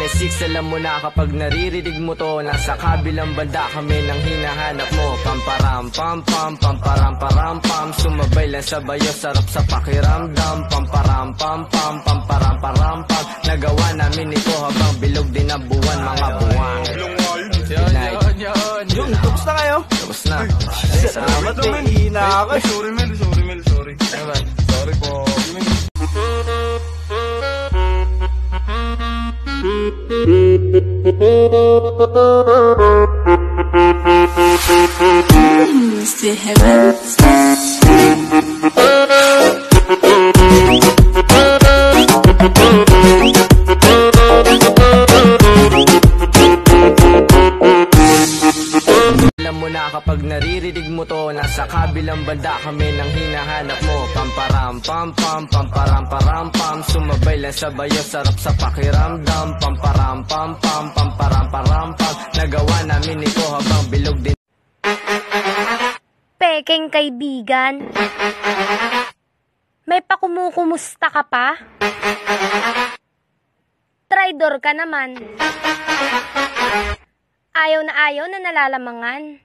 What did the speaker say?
Genesis, alam mo na kapag naririnig mo to, nasa kabilang banda kami nang hinahanap mo. Pamparam pam pam, pamparam param pam, sumabay lang sa bayo, sarap sa pakiramdam. Pamparam pam pam, pamparam param pam, nagawa namin ito habang bilog din ang buwan, mga buwan. Yun, tapos na kayo? Tapos na. Salamat eh, hina ako. Sorry Mel. Sorry po. Still heaven. Alam mo na kapag naririnig mo to, nasa kabilang banda kami nang hinahanap mo. Pamparam pam pam, pamparam param pam, sumabay lang sa bayo, sarap sa pakiramdam. Pamparam pam pam, pamparam param pam, nagawa namin ito habang bilog din. Pekeng kaibigan, may pakumukumusta ka pa? Traidor ka naman. Ayaw na nalalamangan.